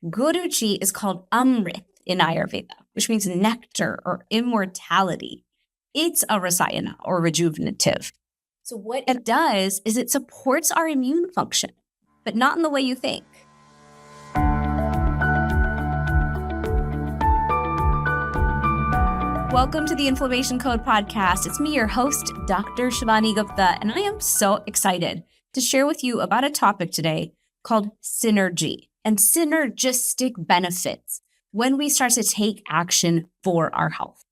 Guruji is called Amrit in Ayurveda, which means nectar or immortality. It's a rasayana or rejuvenative. So what it does is it supports our immune function, but not in the way you think. Welcome to the Inflammation Code podcast. It's me, your host, Dr. Shivani Gupta, and I am so excited to share with you about a topic today called synergy and synergistic benefits when we start to take action for our health.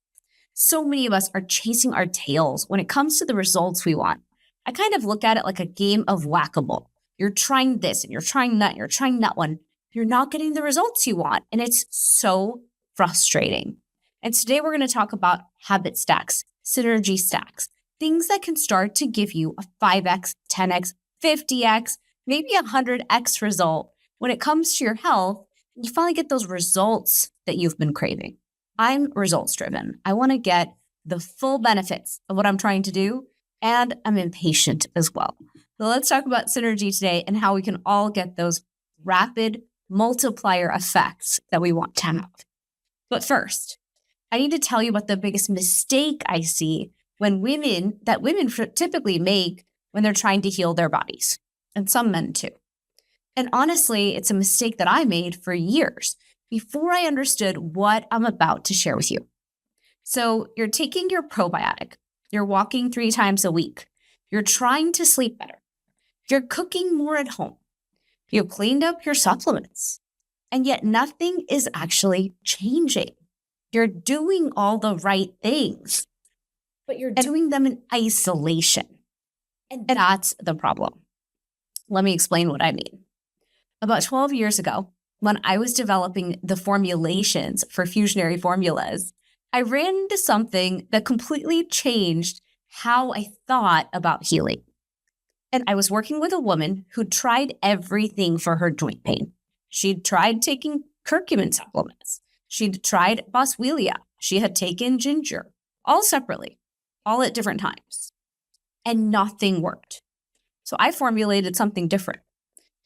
So many of us are chasing our tails when it comes to the results we want. I kind of look at it like a game of whack-a-mole. You're trying this and you're trying that and you're trying that one. You're not getting the results you want, and it's so frustrating. And today we're going to talk about habit stacks, synergy stacks, things that can start to give you a 5x, 10x, 50x, maybe 100x result when it comes to your health. You finally get those results that you've been craving. I'm results driven. I want to get the full benefits of what I'm trying to do, and I'm impatient as well. So let's talk about synergy today and how we can all get those rapid multiplier effects that we want to have. But first, I need to tell you about the biggest mistake I see when women typically make when they're trying to heal their bodies, and some men too. And honestly, it's a mistake that I made for years before I understood what I'm about to share with you. So you're taking your probiotic, you're walking 3 times a week, you're trying to sleep better, you're cooking more at home, you've cleaned up your supplements, and yet nothing is actually changing. You're doing all the right things, but you're doing them in isolation. And that's the problem. Let me explain what I mean. About 12 years ago, when I was developing the formulations for fusionary formulas, I ran into something that completely changed how I thought about healing. And I was working with a woman who tried everything for her joint pain. She'd tried taking curcumin supplements. She'd tried boswellia. She had taken ginger, all separately, all at different times. And nothing worked. So I formulated something different.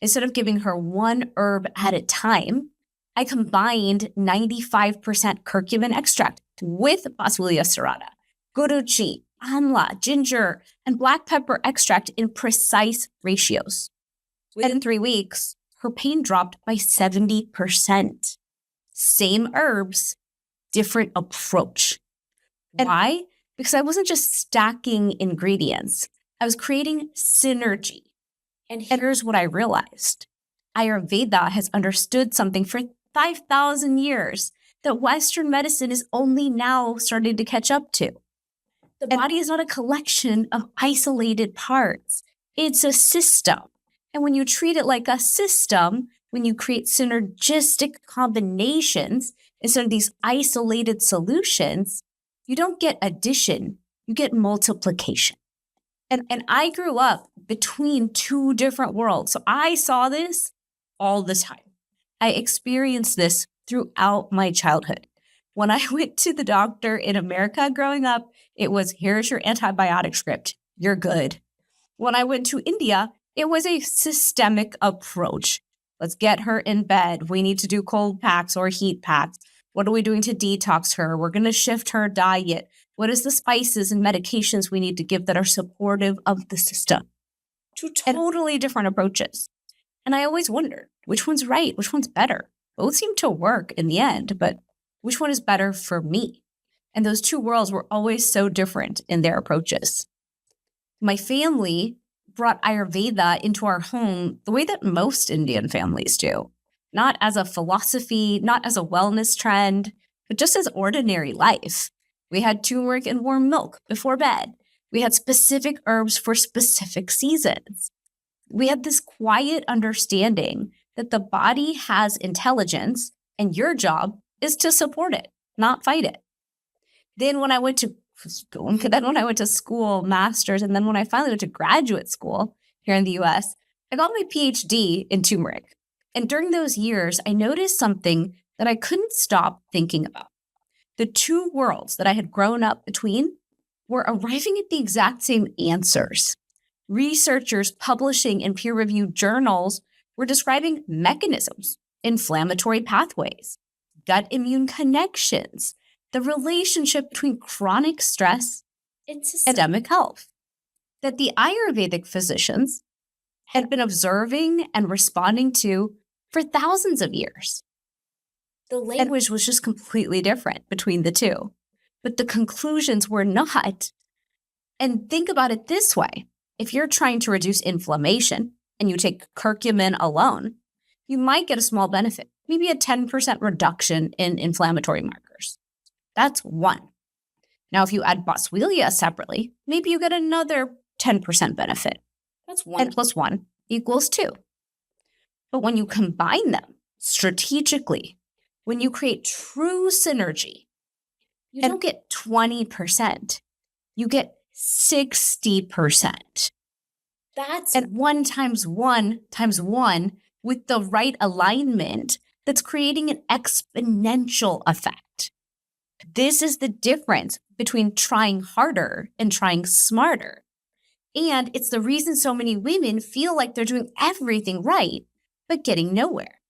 Instead of giving her one herb at a time, I combined 95% curcumin extract with boswellia serrata, guruji, amla, ginger, and black pepper extract in precise ratios. Within 3 weeks, her pain dropped by 70%. Same herbs, different approach. And why? Because I wasn't just stacking ingredients. I was creating synergy. And here's what I realized. Ayurveda has understood something for 5,000 years that Western medicine is only now starting to catch up to. The body is not a collection of isolated parts. It's a system. And when you treat it like a system, when you create synergistic combinations instead of these isolated solutions, you don't get addition, you get multiplication. And I grew up between 2 different worlds. So I saw this all the time. I experienced this throughout my childhood. When I went to the doctor in America growing up, it was, here's your antibiotic script, you're good. When I went to India, it was a systemic approach. Let's get her in bed. We need to do cold packs or heat packs. What are we doing to detox her? We're going to shift her diet. What is the spices and medications we need to give that are supportive of the system? 2 totally different approaches. And I always wonder, which one's right? Which one's better? Both seem to work in the end, but which one is better for me? And those 2 worlds were always so different in their approaches. My family brought Ayurveda into our home the way that most Indian families do. Not as a philosophy, not as a wellness trend, but just as ordinary life. We had turmeric and warm milk before bed. We had specific herbs for specific seasons. We had this quiet understanding that the body has intelligence and your job is to support it, not fight it. Then when I went to school, master's, and then when I finally went to graduate school here in the US, I got my PhD in turmeric. And during those years, I noticed something that I couldn't stop thinking about. The 2 worlds that I had grown up between were arriving at the exact same answers. Researchers publishing in peer-reviewed journals were describing mechanisms inflammatory pathways, gut immune connections, the relationship between chronic stress and systemic health, that the Ayurvedic physicians had been observing and responding to for thousands of years. The language was just completely different between the two, but the conclusions were not. And think about it this way. If you're trying to reduce inflammation and you take curcumin alone, you might get a small benefit, maybe a 10% reduction in inflammatory markers. That's one. Now, if you add boswellia separately, maybe you get another 10% benefit. That's 1 plus 1 equals 2. But when you combine them strategically, when you create true synergy, you don't get 20%. You get 60%. That's 1 times 1 times 1 with the right alignment that's creating an exponential effect. This is the difference between trying harder and trying smarter. And it's the reason so many women feel like they're doing everything right, but getting nowhere.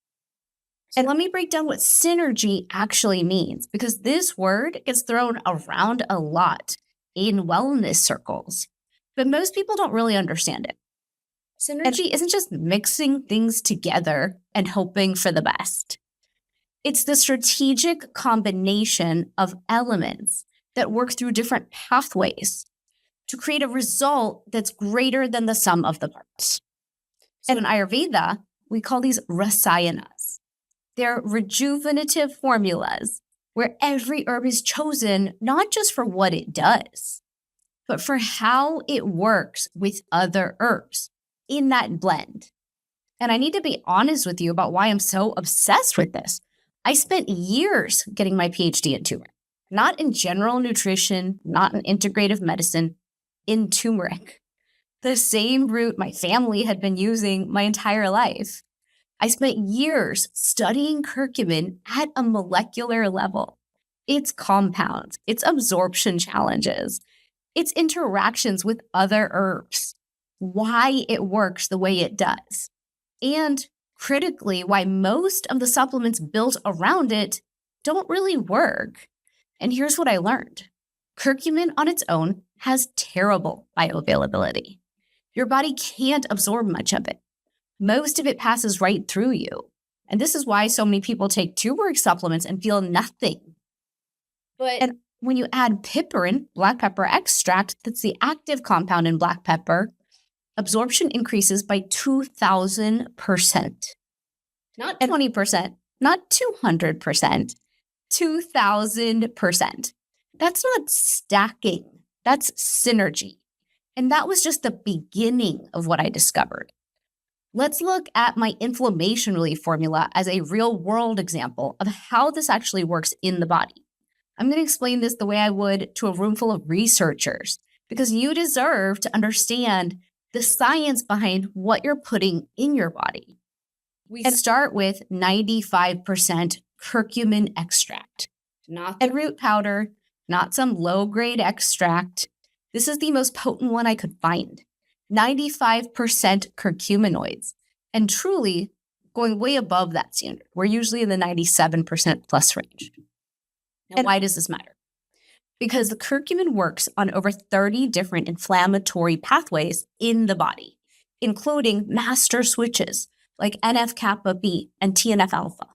And let me break down what synergy actually means, because this word gets thrown around a lot in wellness circles, but most people don't really understand it. Synergy isn't just mixing things together and hoping for the best. It's the strategic combination of elements that work through different pathways to create a result that's greater than the sum of the parts. And in Ayurveda, we call these rasayanas. They're rejuvenative formulas where every herb is chosen not just for what it does, but for how it works with other herbs in that blend. And I need to be honest with you about why I'm so obsessed with this. I spent years getting my PhD in turmeric, not in general nutrition, not in integrative medicine, in turmeric, the same root my family had been using my entire life. I spent years studying curcumin at a molecular level, its compounds, its absorption challenges, its interactions with other herbs, why it works the way it does, and critically, why most of the supplements built around it don't really work. And here's what I learned. Curcumin on its own has terrible bioavailability. Your body can't absorb much of it. Most of it passes right through you. And this is why so many people take turmeric supplements and feel nothing. And when you add piperin, black pepper extract, that's the active compound in black pepper, absorption increases by 2,000%. Not 20%, not 200%, 2,000%. That's not stacking, that's synergy. And that was just the beginning of what I discovered. Let's look at my inflammation relief formula as a real-world example of how this actually works in the body. I'm going to explain this the way I would to a room full of researchers, because you deserve to understand the science behind what you're putting in your body. We start with 95% curcumin extract, not the root powder, not some low-grade extract. This is the most potent one I could find. 95% curcuminoids, and truly going way above that standard. We're usually in the 97% plus range. Now, why does this matter? Because the curcumin works on over 30 different inflammatory pathways in the body, including master switches like NF-kappa B and TNF-alpha.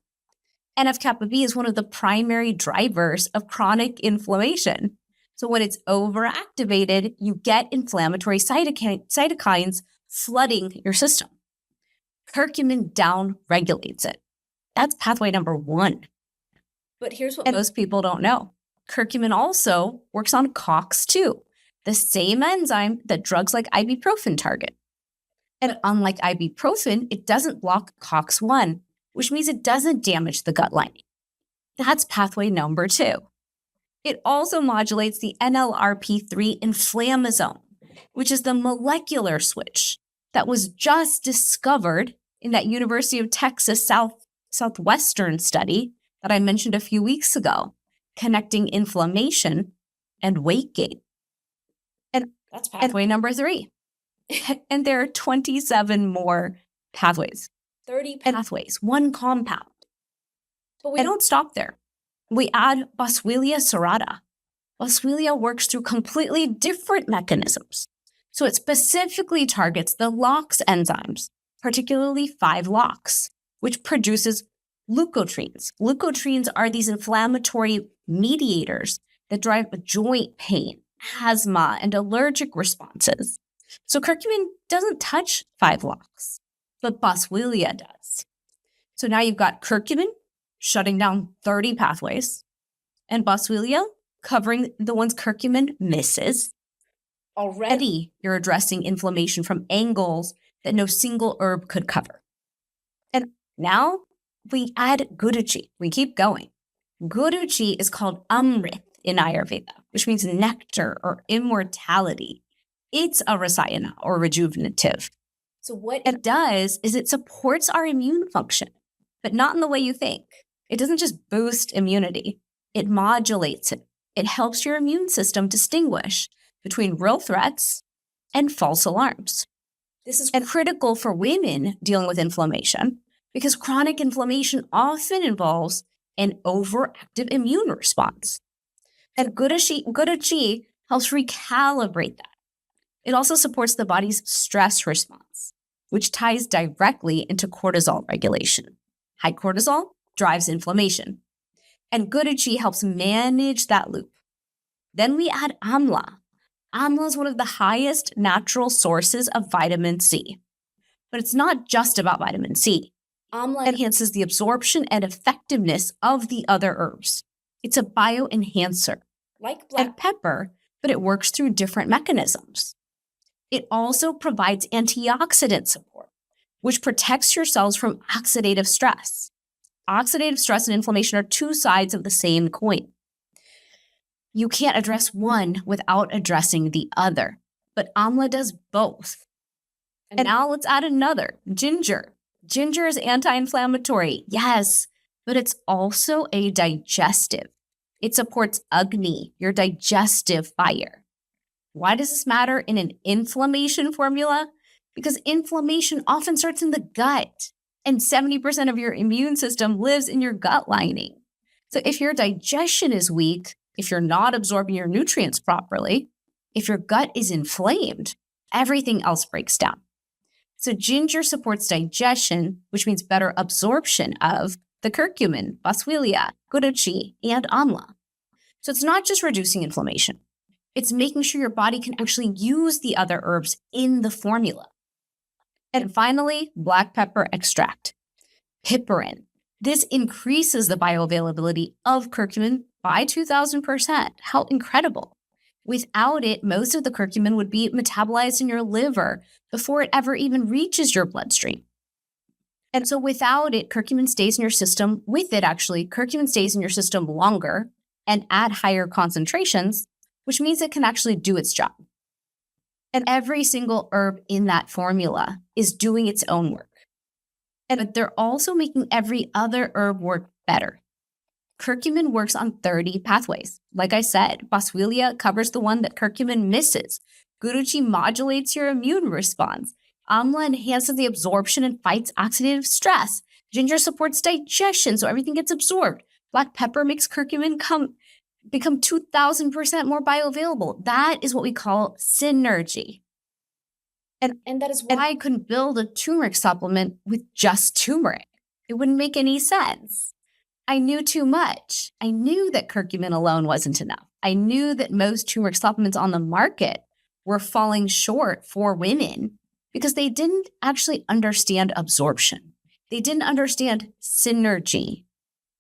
NF-kappa B is one of the primary drivers of chronic inflammation. So when it's overactivated, you get inflammatory cytokines flooding your system. Curcumin down-regulates it. That's pathway number 1. But here's what most people don't know. Curcumin also works on COX-2, the same enzyme that drugs like ibuprofen target. And unlike ibuprofen, it doesn't block COX-1, which means it doesn't damage the gut lining. That's pathway number 2. It also modulates the NLRP3 inflammasome, which is the molecular switch that was just discovered in that University of Texas Southwestern study that I mentioned a few weeks ago, connecting inflammation and weight gain. And that's pathway number 3. And there are 27 more pathways, 30 pathways, one compound. But we don't stop there. We add Boswellia serrata. Boswellia works through completely different mechanisms. So it specifically targets the LOX enzymes, particularly 5-LOX, which produces leukotrienes. Leukotrienes are these inflammatory mediators that drive joint pain, asthma, and allergic responses. So curcumin doesn't touch 5-LOX, but Boswellia does. So now you've got curcumin shutting down 30 pathways, and Boswellia covering the ones curcumin misses. Already, you're addressing inflammation from angles that no single herb could cover. And now we add Guduchi. We keep going. Guduchi is called Amrit in Ayurveda, which means nectar or immortality. It's a rasayana or rejuvenative. So what it does is it supports our immune function, but not in the way you think. It doesn't just boost immunity. It modulates it. It helps your immune system distinguish between real threats and false alarms. This is critical for women dealing with inflammation because chronic inflammation often involves an overactive immune response. And Guduchi helps recalibrate that. It also supports the body's stress response, which ties directly into cortisol regulation. High cortisol drives inflammation, and Guduchi helps manage that loop. Then we add Amla. Amla is one of the highest natural sources of vitamin C. But it's not just about vitamin C. Amla enhances the absorption and effectiveness of the other herbs. It's a bioenhancer, like black pepper, but it works through different mechanisms. It also provides antioxidant support, which protects your cells from oxidative stress. Oxidative stress and inflammation are two sides of the same coin. You can't address one without addressing the other, but Amla does both. And now let's add another, ginger. Ginger is anti-inflammatory, yes, but it's also a digestive. It supports Agni, your digestive fire. Why does this matter in an inflammation formula? Because inflammation often starts in the gut, and 70% of your immune system lives in your gut lining. So if your digestion is weak, if you're not absorbing your nutrients properly, if your gut is inflamed, everything else breaks down. So ginger supports digestion, which means better absorption of the curcumin, Boswellia, Guduchi, and Amla. So it's not just reducing inflammation. It's making sure your body can actually use the other herbs in the formula. And finally, black pepper extract, piperin. This increases the bioavailability of curcumin by 2,000%. How incredible. Without it, most of the curcumin would be metabolized in your liver before it ever even reaches your bloodstream. And so without it, curcumin stays in your system. With it, actually, curcumin stays in your system longer and at higher concentrations, which means it can actually do its job. And every single herb in that formula is doing its own work. But they're also making every other herb work better. Curcumin works on 30 pathways. Like I said, Boswellia covers the one that curcumin misses. Guduchi modulates your immune response. Amla enhances the absorption and fights oxidative stress. Ginger supports digestion, so everything gets absorbed. Black pepper makes curcumin become 2,000% more bioavailable. That is what we call synergy. And that is why I couldn't build a turmeric supplement with just turmeric. It wouldn't make any sense. I knew too much. I knew that curcumin alone wasn't enough. I knew that most turmeric supplements on the market were falling short for women because they didn't actually understand absorption. They didn't understand synergy.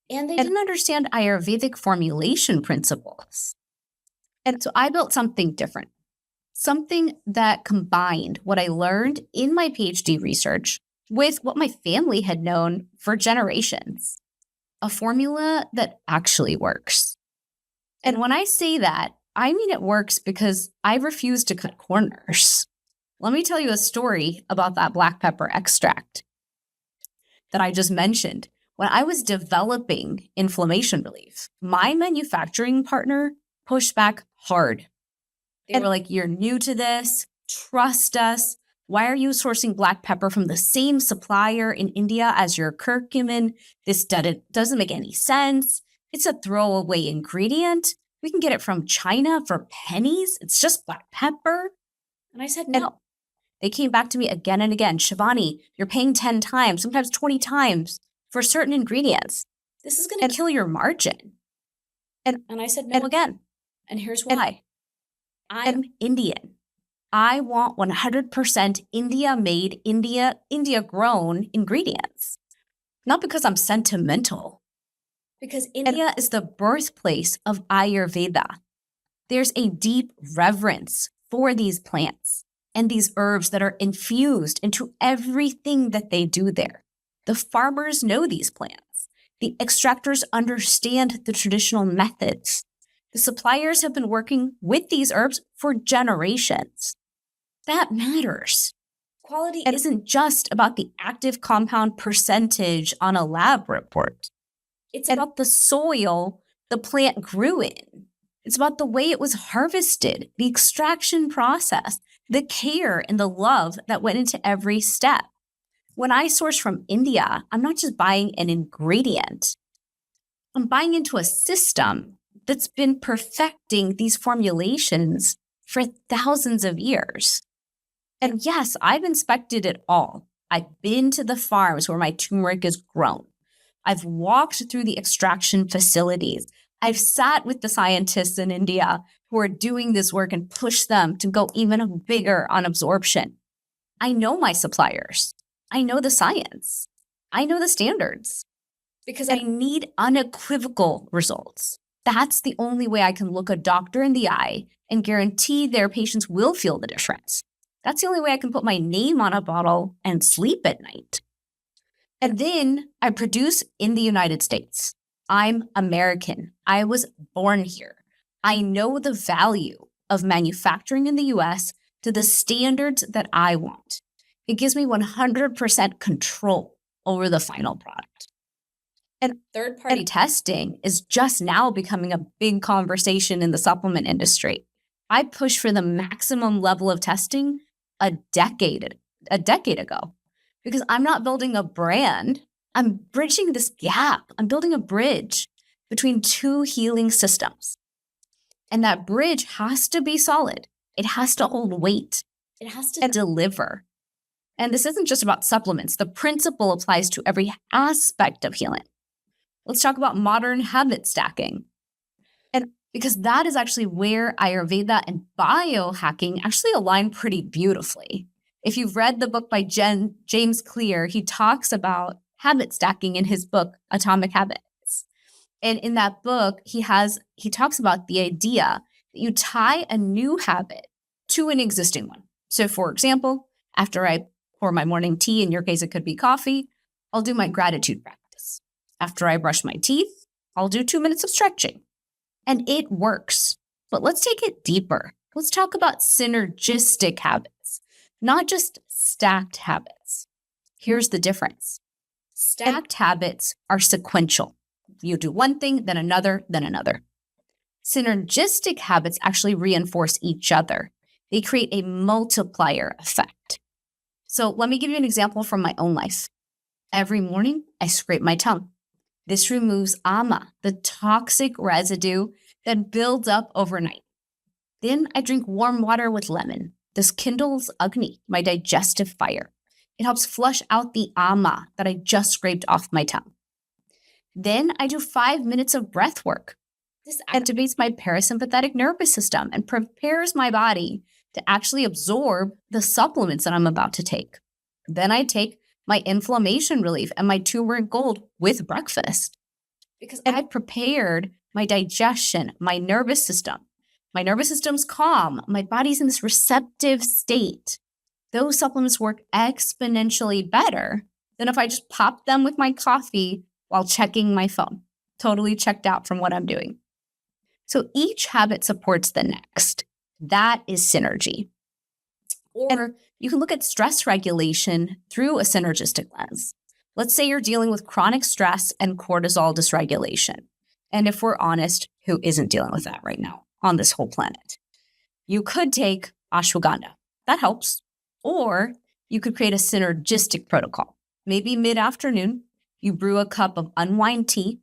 And they didn't understand Ayurvedic formulation principles. And so I built something different, something that combined what I learned in my PhD research with what my family had known for generations. A formula that actually works. And when I say that, I mean it works because I refuse to cut corners. Let me tell you a story about that black pepper extract that I just mentioned. When I was developing inflammation relief, my manufacturing partner pushed back hard. They were like, "You're new to this, trust us, Why are you sourcing black pepper from the same supplier in India as your curcumin? This doesn't make any sense. It's a throwaway ingredient. We can get it from China for pennies. It's just black pepper. And I said, no. They came back to me again and again. Shivani, you're paying 10 times, sometimes 20 times for certain ingredients. This is going to kill your margin. And I said, no again. And here's why. I'm Indian. I want 100% India-made, India-grown ingredients. Not because I'm sentimental. Because India is the birthplace of Ayurveda. There's a deep reverence for these plants and these herbs that are infused into everything that they do there. The farmers know these plants. The extractors understand the traditional methods. The suppliers have been working with these herbs for generations. That matters. Quality isn't just about the active compound percentage on a lab report. It's about the soil the plant grew in. It's about the way it was harvested, the extraction process, the care and the love that went into every step. When I source from India, I'm not just buying an ingredient. I'm buying into a system that's been perfecting these formulations for thousands of years. And yes, I've inspected it all. I've been to the farms where my turmeric is grown. I've walked through the extraction facilities. I've sat with the scientists in India who are doing this work and pushed them to go even bigger on absorption. I know my suppliers. I know the science. I know the standards. Because I need unequivocal results. That's the only way I can look a doctor in the eye and guarantee their patients will feel the difference. That's the only way I can put my name on a bottle and sleep at night. And then I produce in the United States. I'm American. I was born here. I know the value of manufacturing in the US to the standards that I want. It gives me 100% control over the final product. And third-party testing is just now becoming a big conversation in the supplement industry. I pushed for the maximum level of testing a decade ago because I'm not building a brand. I'm bridging this gap. I'm building a bridge between two healing systems. And that bridge has to be solid. It has to hold weight. It has to deliver. And this isn't just about supplements. The principle applies to every aspect of healing. Let's talk about modern habit stacking. And because that is actually where Ayurveda and biohacking actually align pretty beautifully. If you've read the book by James Clear, he talks about habit stacking in his book, Atomic Habits. And in that book, he talks about the idea that you tie a new habit to an existing one. So for example, after I pour my morning tea, in your case, it could be coffee, I'll do my gratitude practice. After I brush my teeth, I'll do 2 minutes of stretching. And it works. But let's take it deeper. Let's talk about synergistic habits, not just stacked habits. Here's the difference. Stacked habits are sequential. You do one thing, then another, then another. Synergistic habits actually reinforce each other. They create a multiplier effect. So let me give you an example from my own life. Every morning, I scrape my tongue. This removes ama, the toxic residue that builds up overnight. Then I drink warm water with lemon. This kindles Agni, my digestive fire. It helps flush out the ama that I just scraped off my tongue. Then I do 5 minutes of breath work. This activates my parasympathetic nervous system and prepares my body to actually absorb the supplements that I'm about to take. Then I take my inflammation relief and my turmeric gold with breakfast because I prepared my digestion, my nervous system. My nervous system's calm. My body's in this receptive state. Those supplements work exponentially better than if I just pop them with my coffee while checking my phone. Totally checked out from what I'm doing. So each habit supports the next. That is synergy. Or you can look at stress regulation through a synergistic lens. Let's say you're dealing with chronic stress and cortisol dysregulation. And if we're honest, who isn't dealing with that right now on this whole planet? You could take ashwagandha. That helps. Or you could create a synergistic protocol. Maybe mid-afternoon, you brew a cup of unwind tea.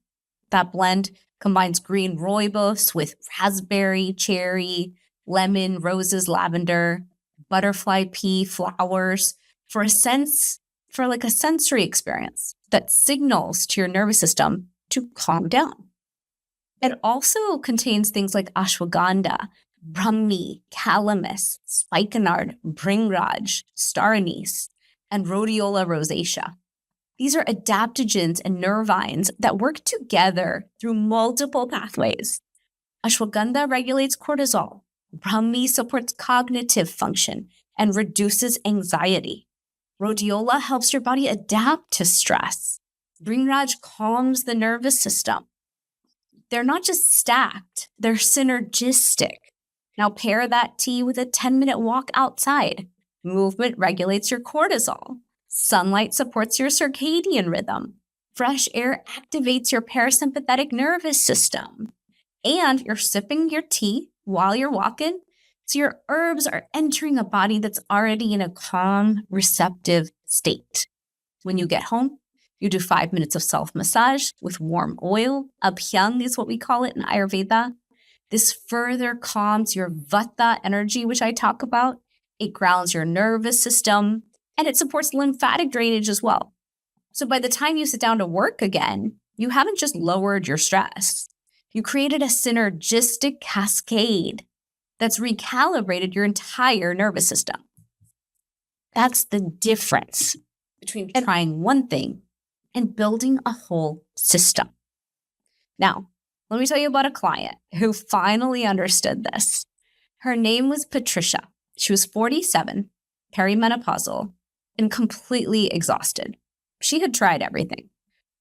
That blend combines green rooibos with raspberry, cherry, lemon, roses, lavender, butterfly pea flowers for a sensory experience that signals to your nervous system to calm down. It also contains things like ashwagandha, brahmi, calamus, spikenard, bhringraj, star anise, and rhodiola rosacea. These are adaptogens and nervines that work together through multiple pathways. Ashwagandha regulates cortisol. Brahmi supports cognitive function and reduces anxiety. Rhodiola helps your body adapt to stress. Bhringraj calms the nervous system. They're not just stacked, they're synergistic. Now pair that tea with a 10-minute walk outside. Movement regulates your cortisol. Sunlight supports your circadian rhythm. Fresh air activates your parasympathetic nervous system. And you're sipping your tea while you're walking, so your herbs are entering a body that's already in a calm, receptive state. When you get home, you do 5 minutes of self-massage with warm oil. Abhyang is what we call it in Ayurveda. This further calms your vata energy, which I talk about. It grounds your nervous system, and it supports lymphatic drainage as well. So by the time you sit down to work again, you haven't just lowered your stress. You created a synergistic cascade that's recalibrated your entire nervous system. That's the difference between trying one thing and building a whole system. Now, let me tell you about a client who finally understood this. Her name was Patricia. She was 47, perimenopausal, and completely exhausted. She had tried everything.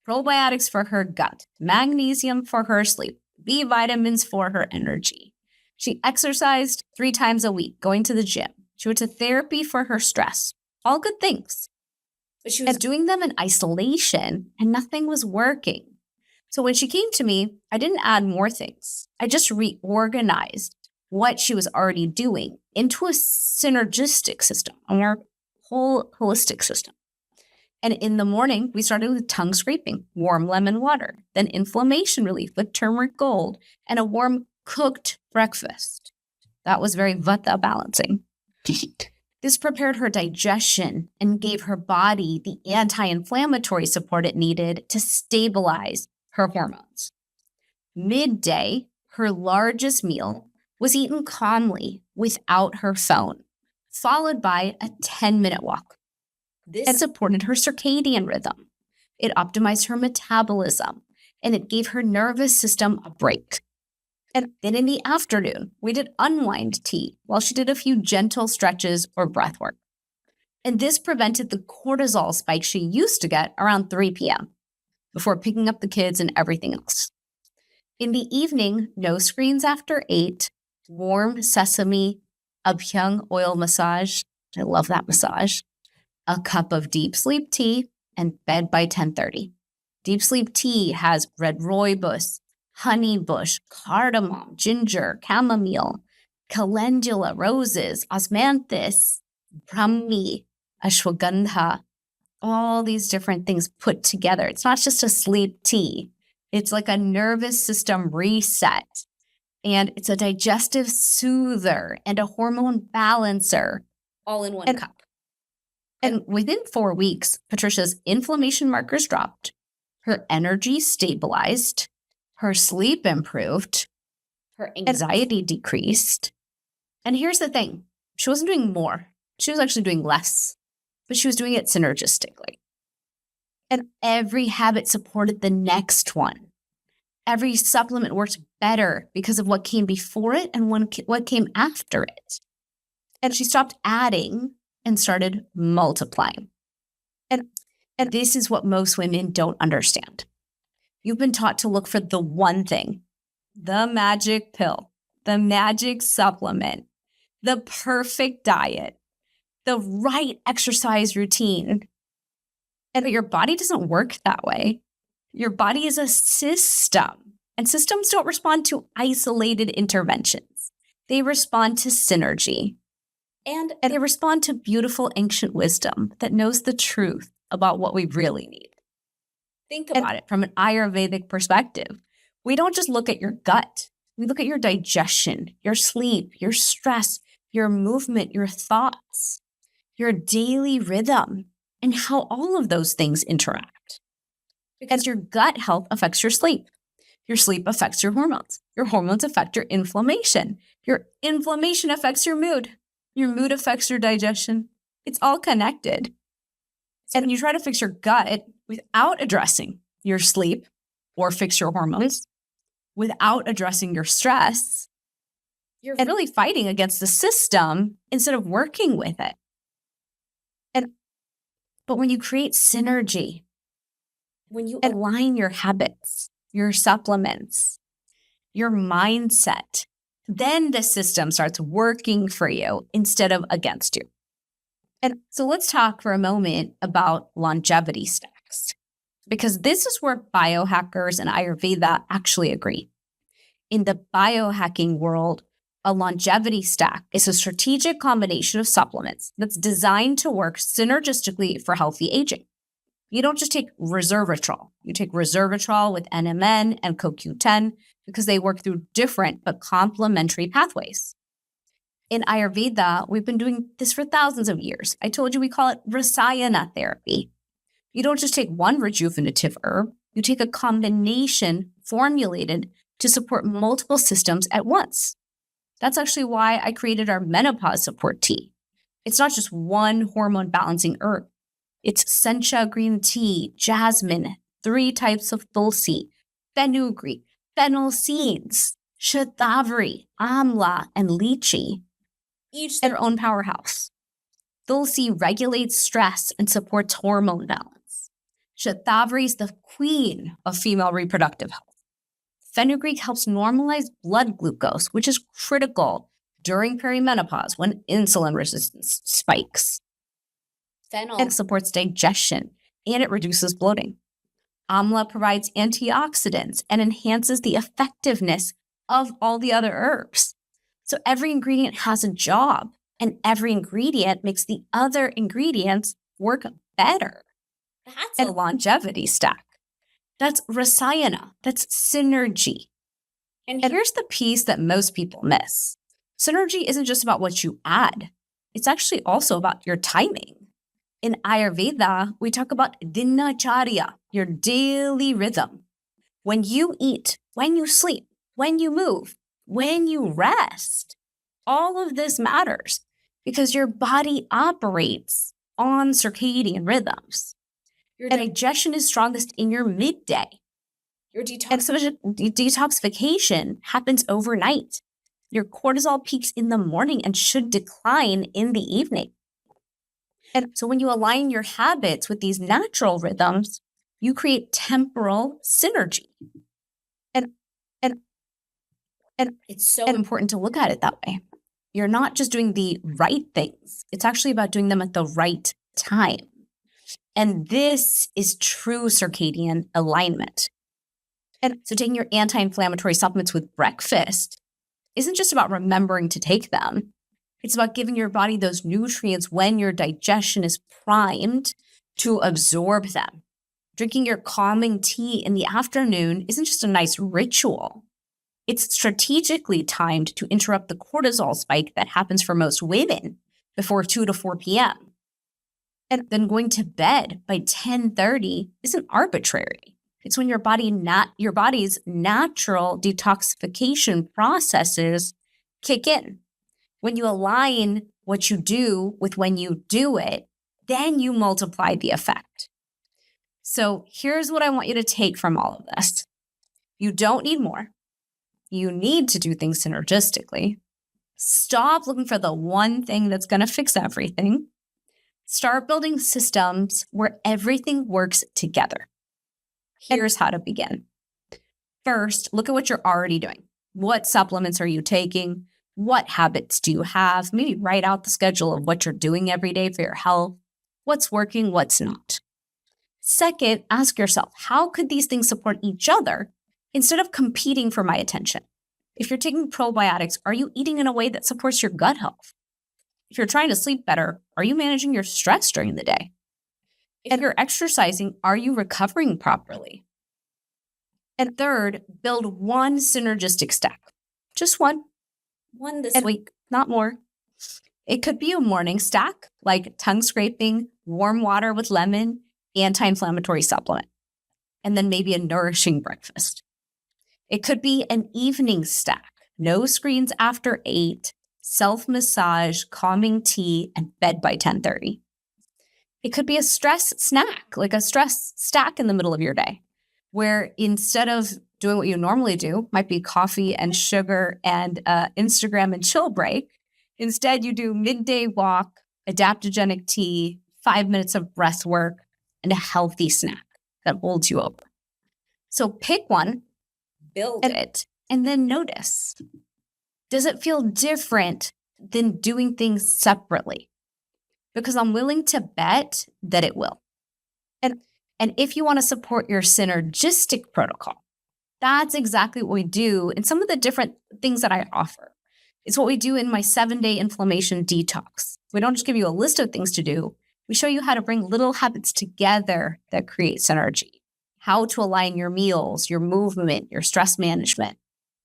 Probiotics for her gut, magnesium for her sleep, B vitamins for her energy. She exercised 3 times a week, going to the gym. She went to therapy for her stress. All good things. But she was doing them in isolation and nothing was working. So when she came to me, I didn't add more things. I just reorganized what she was already doing into a synergistic system, our whole holistic system. And in the morning, we started with tongue scraping, warm lemon water, then inflammation relief with turmeric gold, and a warm cooked breakfast. That was very vata balancing. This prepared her digestion and gave her body the anti-inflammatory support it needed to stabilize her hormones. Midday, her largest meal was eaten calmly without her phone, followed by a 10-minute walk. This supported her circadian rhythm. It optimized her metabolism, and it gave her nervous system a break. And then in the afternoon, we did unwind tea while she did a few gentle stretches or breath work. And this prevented the cortisol spike she used to get around 3 p.m. before picking up the kids and everything else. In the evening, no screens after 8, warm sesame, abhyang oil massage. I love that massage. A cup of deep sleep tea, and bed by 10:30. Deep sleep tea has red rooibos, honeybush, cardamom, ginger, chamomile, calendula, roses, osmanthus, brahmi, ashwagandha, all these different things put together. It's not just a sleep tea. It's like a nervous system reset. And it's a digestive soother and a hormone balancer all in one cup. And within 4 weeks, Patricia's inflammation markers dropped, her energy stabilized, her sleep improved, her anxiety decreased. And here's the thing, she wasn't doing more. She was actually doing less, but she was doing it synergistically. And every habit supported the next one. Every supplement worked better because of what came before it and what came after it. And she stopped adding and started multiplying. And this is what most women don't understand. You've been taught to look for the one thing, the magic pill, the magic supplement, the perfect diet, the right exercise routine. But your body doesn't work that way. Your body is a system, and systems don't respond to isolated interventions. They respond to synergy. And they respond to beautiful ancient wisdom that knows the truth about what we really need. Think about it from an Ayurvedic perspective. We don't just look at your gut. We look at your digestion, your sleep, your stress, your movement, your thoughts, your daily rhythm, and how all of those things interact. Because your gut health affects your sleep. Your sleep affects your hormones. Your hormones affect your inflammation. Your inflammation affects your mood. Your mood affects your digestion. It's all connected. And when you try to fix your gut without addressing your sleep or fix your hormones, without addressing your stress, you're really fighting against the system instead of working with it. But when you create synergy, when you align your habits, your supplements, your mindset, then the system starts working for you instead of against you. And so let's talk for a moment about longevity stacks, because this is where biohackers and Ayurveda actually agree. In the biohacking world, a longevity stack is a strategic combination of supplements that's designed to work synergistically for healthy aging. You don't just take resveratrol. You take resveratrol with NMN and CoQ10 because they work through different but complementary pathways. In Ayurveda, we've been doing this for thousands of years. I told you we call it Rasayana therapy. You don't just take one rejuvenative herb. You take a combination formulated to support multiple systems at once. That's actually why I created our menopause support tea. It's not just one hormone balancing herb. It's sencha green tea, jasmine, 3 types of tulsi, fenugreek, fennel seeds, shatavari, amla, and lychee, each their own powerhouse. Tulsi regulates stress and supports hormone balance. Shatavari is the queen of female reproductive health. Fenugreek helps normalize blood glucose, which is critical during perimenopause when insulin resistance spikes. Fennel supports digestion and it reduces bloating. Amla provides antioxidants and enhances the effectiveness of all the other herbs. So every ingredient has a job, and every ingredient makes the other ingredients work better. That's a longevity stack. That's rasayana. That's synergy. And here's the piece that most people miss. Synergy isn't just about what you add. It's actually also about your timing. In Ayurveda, we talk about dinacharya, your daily rhythm. When you eat, when you sleep, when you move, when you rest, all of this matters because your body operates on circadian rhythms. Your digestion is strongest in your midday. Your detoxification happens overnight. Your cortisol peaks in the morning and should decline in the evening. And so when you align your habits with these natural rhythms, you create temporal synergy. And it's so important to look at it that way. You're not just doing the right things. It's actually about doing them at the right time. And this is true circadian alignment. And so taking your anti-inflammatory supplements with breakfast isn't just about remembering to take them. It's about giving your body those nutrients when your digestion is primed to absorb them. Drinking your calming tea in the afternoon isn't just a nice ritual. It's strategically timed to interrupt the cortisol spike that happens for most women before 2 to 4 p.m. And then going to bed by 10:30 isn't arbitrary. It's when your body's natural detoxification processes kick in. When you align what you do with when you do it, then you multiply the effect. So here's what I want you to take from all of this. You don't need more. You need to do things synergistically. Stop looking for the one thing that's going to fix everything. Start building systems where everything works together. Here's how to begin. First, look at what you're already doing. What supplements are you taking? What habits do you have? Maybe write out the schedule of what you're doing every day for your health. What's working, what's not. Second, ask yourself, how could these things support each other instead of competing for my attention? If you're taking probiotics, are you eating in a way that supports your gut health? If you're trying to sleep better, are you managing your stress during the day? If you're exercising, are you recovering properly? And third, build one synergistic stack. Just one this week, not more. It could be a morning stack, like tongue scraping, warm water with lemon, anti-inflammatory supplement, and then maybe a nourishing breakfast. It could be an evening stack, no screens after 8, self-massage, calming tea, and bed by 10:30. It could be a stress snack, like a stress stack in the middle of your day, where instead of doing what you normally do, might be coffee and sugar and Instagram and chill break, instead you do midday walk, adaptogenic tea, 5 minutes of breath work, and a healthy snack that holds you over. So pick one, build it, and then notice. Does it feel different than doing things separately? Because I'm willing to bet that it will. And if you want to support your synergistic protocol, that's exactly what we do in some of the different things that I offer. It's what we do in my 7-day inflammation detox. We don't just give you a list of things to do. We show you how to bring little habits together that create synergy, how to align your meals, your movement, your stress management,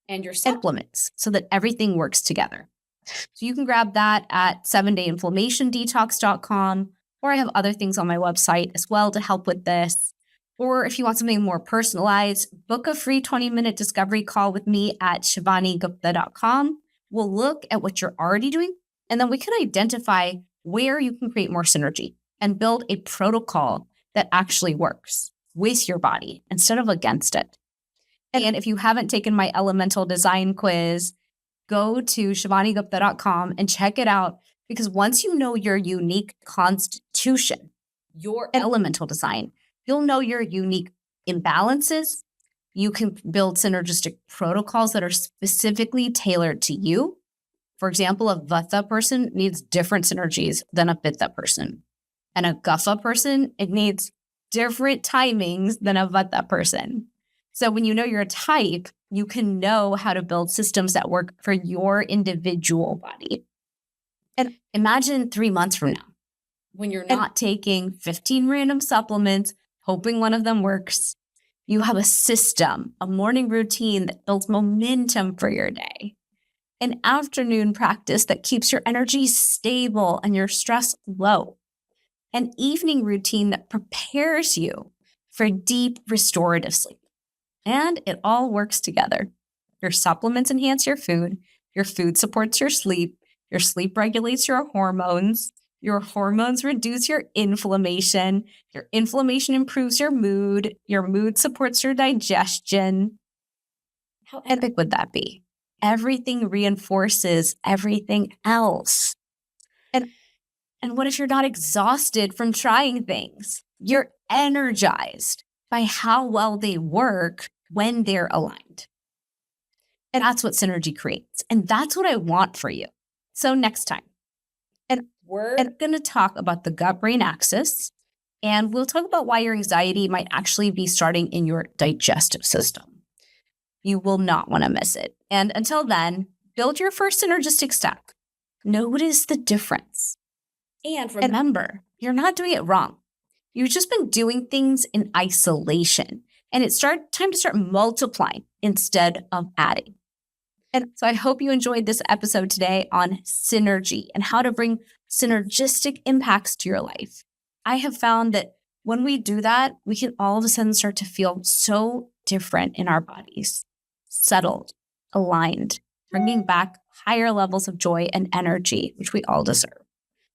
and your supplements so that everything works together. So you can grab that at 7dayinflammationdetox.com, or I have other things on my website as well to help with this. Or if you want something more personalized, book a free 20-minute discovery call with me at shivanigupta.com. We'll look at what you're already doing, and then we can identify where you can create more synergy and build a protocol that actually works with your body instead of against it. And if you haven't taken my elemental design quiz, go to shivanigupta.com and check it out, because once you know your unique constitution, your elemental design, you'll know your unique imbalances. You can build synergistic protocols that are specifically tailored to you. For example, a Vata person needs different synergies than a Pitta person. And a Kapha person, it needs different timings than a Vata person. So when you know your type, you can know how to build systems that work for your individual body. And imagine 3 months from now, when you're not taking 15 random supplements, hoping one of them works, you have a system, a morning routine that builds momentum for your day, an afternoon practice that keeps your energy stable and your stress low, an evening routine that prepares you for deep restorative sleep. And it all works together. Your supplements enhance your food supports your sleep regulates your hormones reduce your inflammation improves your mood supports your digestion. How epic would that be? Everything reinforces everything else. And what if you're not exhausted from trying things? You're energized by how well they work when they're aligned. And that's what synergy creates. And that's what I want for you. So next time, and we're going to talk about the gut-brain axis, and we'll talk about why your anxiety might actually be starting in your digestive system. You will not want to miss it. And until then, build your first synergistic stack. Notice the difference. And remember, you're not doing it wrong. You've just been doing things in isolation, and it's time to start multiplying instead of adding. And so I hope you enjoyed this episode today on synergy and how to bring synergistic impacts to your life. I have found that when we do that, we can all of a sudden start to feel so different in our bodies, settled, aligned, bringing back higher levels of joy and energy, which we all deserve.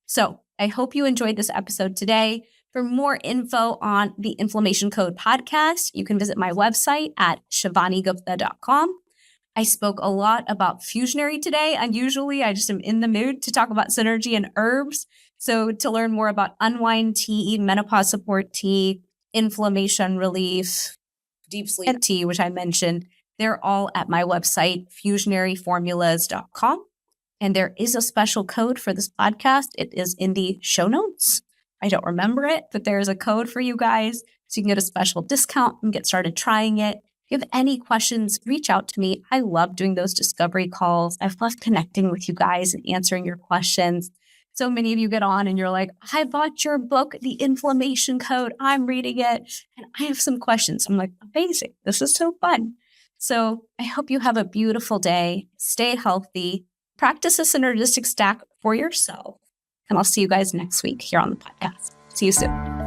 So I hope you enjoyed this episode today. For more info on the Inflammation Code podcast, you can visit my website at shivanigupta.com. I spoke a lot about fusionary today. Unusually, I just am in the mood to talk about synergy and herbs. So to learn more about unwind tea, menopause support tea, inflammation relief, deep sleep tea, which I mentioned, they're all at my website, fusionaryformulas.com. And there is a special code for this podcast. It is in the show notes. I don't remember it, but there's a code for you guys. So you can get a special discount and get started trying it. If you have any questions, reach out to me. I love doing those discovery calls. I've loved connecting with you guys and answering your questions. So many of you get on and you're like, I bought your book, The Inflammation Code. I'm reading it and I have some questions. I'm like, amazing. This is so fun. So I hope you have a beautiful day. Stay healthy. Practice a synergistic stack for yourself. And I'll see you guys next week here on the podcast. See you soon.